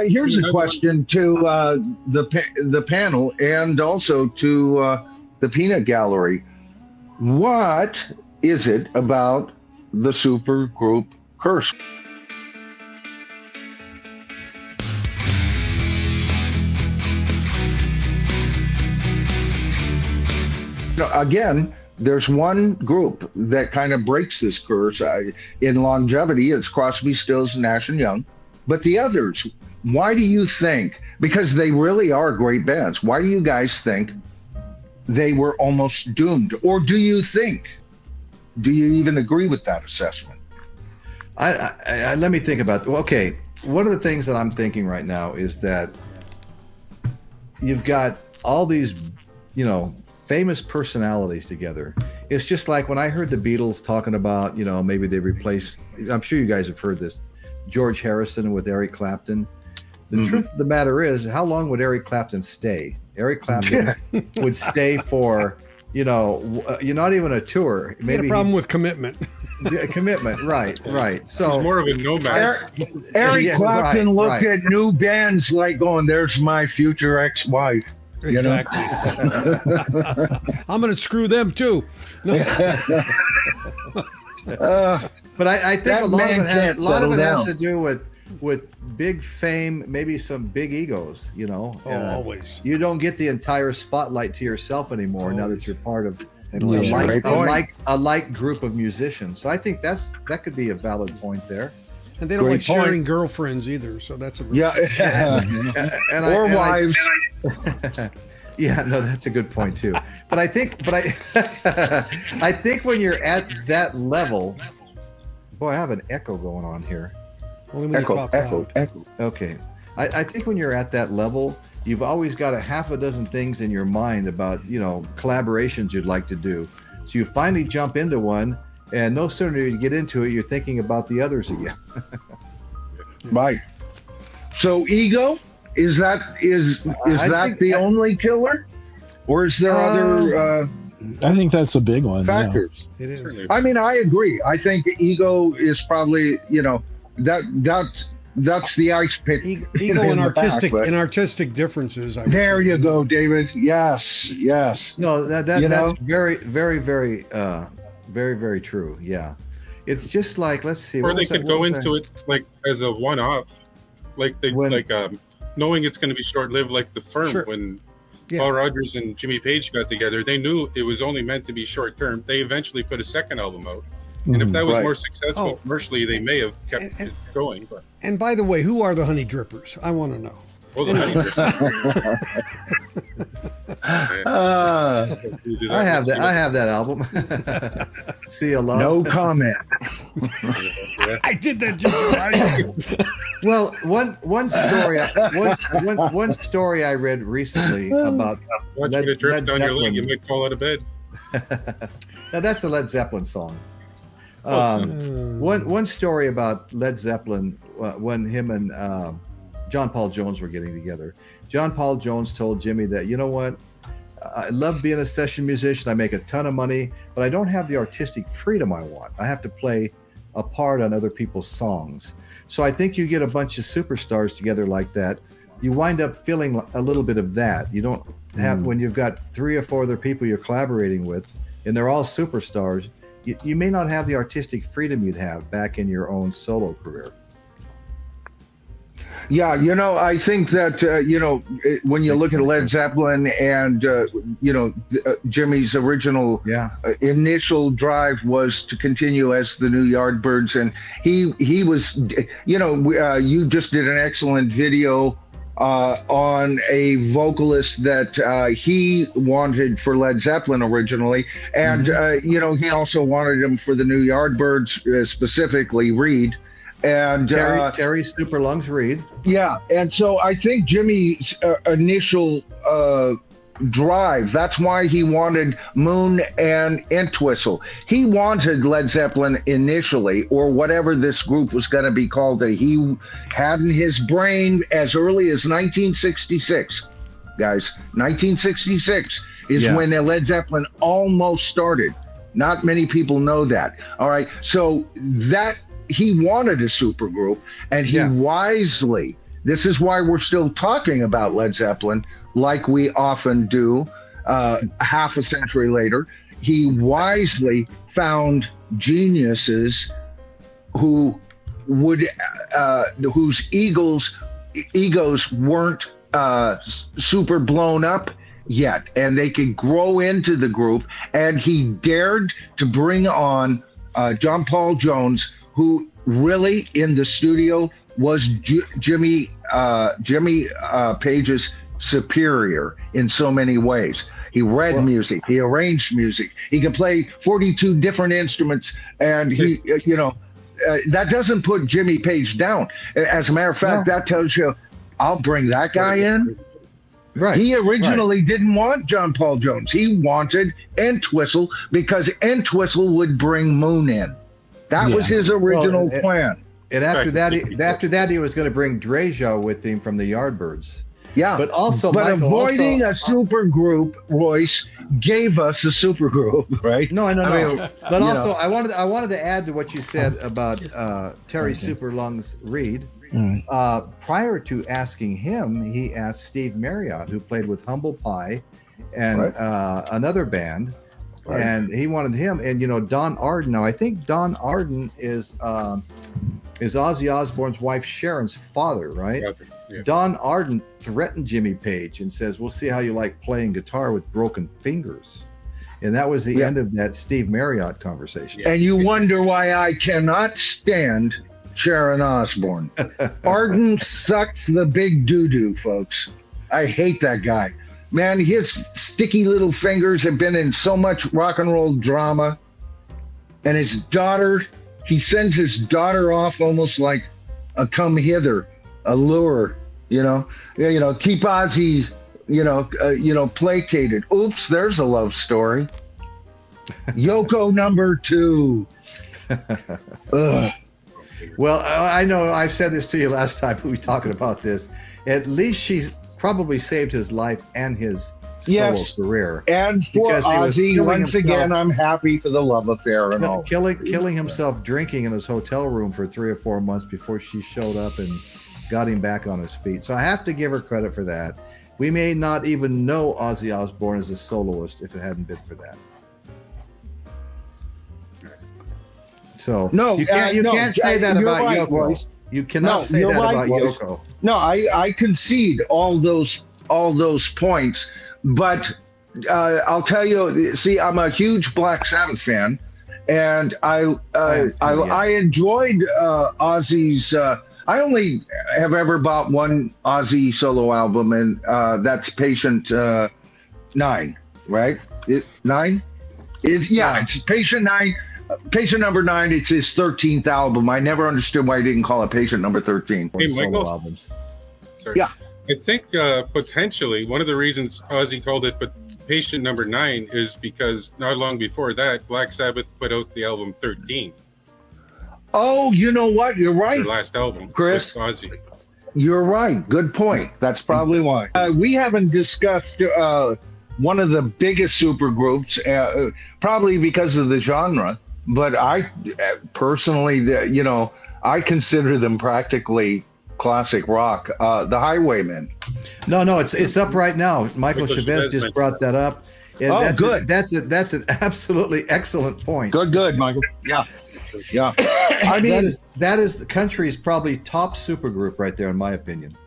here's a question to the panel and also to the Peanut Gallery. What is it about the Supergroup curse? Again, there's one group that kind of breaks this curse. In longevity, it's Crosby, Stills, Nash and Young. But the others, why do you think, because they really are great bands, why do you guys think they were almost doomed? Or do you even agree with that assessment? I let me think about, okay, one of the things that I'm thinking right now is that you've got all these, famous personalities together. It's just like when I heard the Beatles talking about, maybe they replaced, I'm sure you guys have heard this, George Harrison with Eric Clapton. The truth of the matter is, how long would Eric Clapton stay? Eric Clapton would stay for, you're not even a tour. Maybe he had a problem with commitment. Commitment, right. So he's more of a nomad. Eric Clapton looked at new bands like going, "There's my future ex-wife." Exactly. I'm going to screw them too. No. But I think a lot of it has to do with big fame, maybe some big egos. Always. You don't get the entire spotlight to yourself anymore now that you're part of a like group of musicians. So I think that could be a valid point there. And they don't like sharing girlfriends either, so that's a or wives. Yeah, no, that's a good point too. But I think when you're at that level, boy, I have an echo going on here. Echo. Okay, I think when you're at that level, you've always got a half a dozen things in your mind about collaborations you'd like to do. So you finally jump into one. And no sooner you get into it, you're thinking about the others again. Right. So ego, is that the only killer, or is there other? I think that's a big one. Factors. Yeah. It is. I mean, I agree. I think ego is probably that's the ice pick. Ego and artistic differences. There you go, David. Yes. No, that's very, very, very. Very, very true. Yeah, it's just like, let's see. Or they could go into it like as a one-off, knowing it's going to be short-lived, like the Firm. Sure. When Paul Rodgers and Jimmy Page got together, they knew it was only meant to be short-term. They eventually put a second album out, and if that was more successful commercially, they may have kept it going. But. And by the way, who are the Honey Drippers? I want to know. Well, the Honey Drippers. I have that album. See a lot. No comment. I did that just right. Well, one story I read recently about Led down your leg, you might fall out of bed. Now that's a Led Zeppelin song. One story about Led Zeppelin when him and John Paul Jones were getting together. John Paul Jones told Jimmy that, you know what, I love being a session musician. I make a ton of money, but I don't have the artistic freedom I want. I have to play a part on other people's songs. So I think you get a bunch of superstars together like that, you wind up feeling a little bit of that. You don't have, when you've got 3 or 4 other people you're collaborating with, and they're all superstars, you may not have the artistic freedom you'd have back in your own solo career. Yeah, I think that, when you look at Led Zeppelin and, Jimmy's original initial drive was to continue as the New Yardbirds. And he was, you just did an excellent video on a vocalist that he wanted for Led Zeppelin originally. And, he also wanted him for the New Yardbirds, specifically Reed. And Terry Super Lungs Reed. Yeah, and so I think Jimmy's initial drive, that's why he wanted Moon and Entwistle. He wanted Led Zeppelin initially, or whatever this group was going to be called, that he had in his brain as early as 1966. Guys, 1966 is when Led Zeppelin almost started. Not many people know that. All right, so that he wanted a supergroup, and he wisely this is why we're still talking about Led Zeppelin like we often do half a century later. He wisely found geniuses who would whose egos weren't super blown up yet, and they could grow into the group. And he dared to bring on John Paul Jones, who really in the studio was Jimmy Page's superior in so many ways. He read music, he arranged music, he could play 42 different instruments, and he, that doesn't put Jimmy Page down. As a matter of fact, that tells you, I'll bring that guy in. Right. He originally didn't want John Paul Jones. He wanted Entwistle because Entwistle would bring Moon in. That was his original plan. And after that, he was going to bring Dreja with him from the Yardbirds. Yeah, but avoiding a supergroup, Royce gave us a supergroup, right? No. But also, I wanted to add to what you said about Terry Superlungs Reid. Prior to asking him, he asked Steve Marriott, who played with Humble Pie and another band, and he wanted him. And Don Arden. Now, I think Don Arden is Ozzy Osbourne's wife Sharon's father, right? Yeah. Don Arden threatened Jimmy Page and says, "We'll see how you like playing guitar with broken fingers." And that was the end of that Steve Marriott conversation. And you wonder why I cannot stand Sharon Osbourne. Arden sucks the big doo-doo, folks. I hate that guy. Man, his sticky little fingers have been in so much rock and roll drama. And his daughter, he sends his daughter off almost like a come hither, a lure, keep Ozzy, placated. Oops, there's a love story. Yoko number 2. Ugh. Well, I know I've said this to you last time we were talking about this. At least she's probably saved his life and his solo career. And for Ozzy, once again, I'm happy for the love affair and all. Killing himself drinking in his hotel room for 3 or 4 months before she showed up and got him back on his feet. So I have to give her credit for that. We may not even know Ozzy Osbourne as a soloist if it hadn't been for that. So you can't say that about Yoko. Royce. You cannot say that about Yoko. No, I concede all those points, but I'll tell you. See, I'm a huge Black Sabbath fan, and I enjoyed Ozzy's. I only have ever bought one Ozzy solo album, and that's Patient 9, right? 9? It's Patient 9. Patient number 9, it's his 13th album. I never understood why he didn't call it Patient number 13. Hey, Michael? Albums. Sorry. Yeah. I think potentially one of the reasons Ozzy called it Patient number 9 is because not long before that, Black Sabbath put out the album 13. Oh, you know what? You're right. Their last album, Chris. Ozzy. You're right. Good point. That's probably why. We haven't discussed one of the biggest supergroups, probably because of the genre. But I personally, I consider them practically classic rock. The Highwaymen. No, it's up right now. Michael Chavez just brought that up. And good. That's an absolutely excellent point. Good, Michael. Yeah. I mean, that is the country's probably top supergroup right there, in my opinion.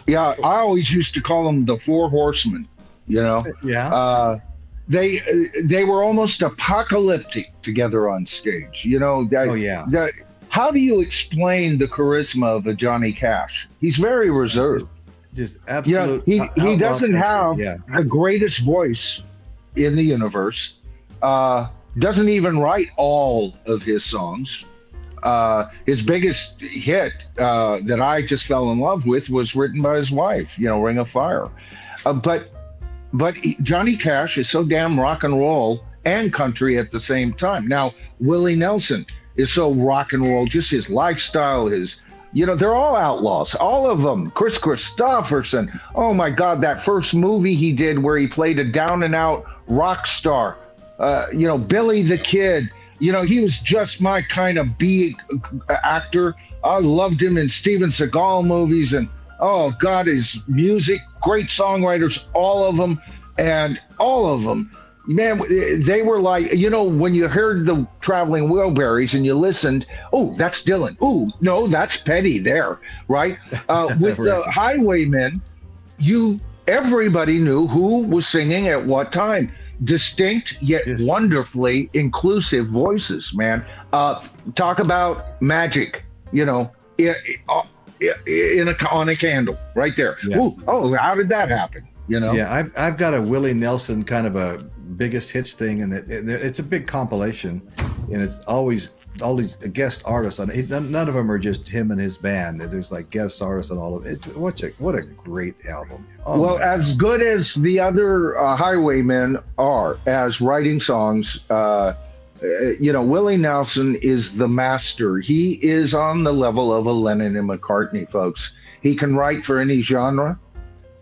Yeah, I always used to call them the Four Horsemen. Yeah. They were almost apocalyptic together on stage. How do you explain the charisma of a Johnny Cash? He's very reserved. Just absolutely. He doesn't have the greatest voice in the universe. Doesn't even write all of his songs. His biggest hit that I just fell in love with was written by his wife, Ring of Fire. But Johnny Cash is so damn rock and roll and country at the same time. Now, Willie Nelson is so rock and roll, just his lifestyle, they're all outlaws, all of them. Chris Christopherson. Oh my God, that first movie he did where he played a down and out rock star. Billy the Kid. He was just my kind of B actor. I loved him in Steven Seagal movies, and Oh God, his music, great songwriters, all of them, man, they were like, when you heard the Traveling Wilburys and you listened, oh, that's Dylan. Oh, no, that's Petty there, right? With Right. the Highwaymen, everybody knew who was singing at what time. Distinct yet Yes. wonderfully inclusive voices, man. Talk about magic, on a candle right there. Yeah. Ooh, oh, how did that happen? Yeah, I've got a Willie Nelson kind of a biggest hits thing, and it's a big compilation, and it's always all these guest artists on it. None of them are just him and his band. There's like guest artists on all of it. What a great album. Oh, well, as good as the other Highwaymen are as writing songs, Willie Nelson is the master. He is on the level of a Lennon and McCartney, folks. He can write for any genre.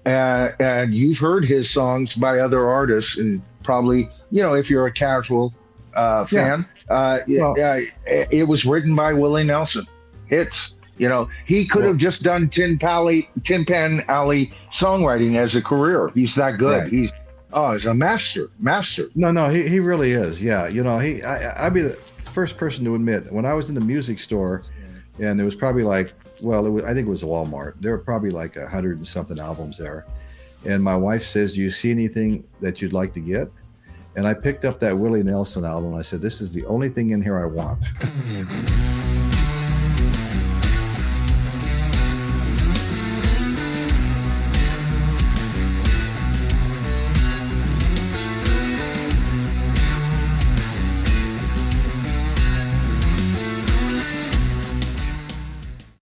And you've heard his songs by other artists, and probably, if you're a casual fan, it was written by Willie Nelson. Hits, he could have just done Tin Pan Alley songwriting as a career. He's that good. Right. He's a master. No, he really is. Yeah, I'd be the first person to admit, when I was in the music store, and it was probably like, I think it was a Walmart. There were probably like 100 and something albums there. And my wife says, do you see anything that you'd like to get? And I picked up that Willie Nelson album. I said, this is the only thing in here I want.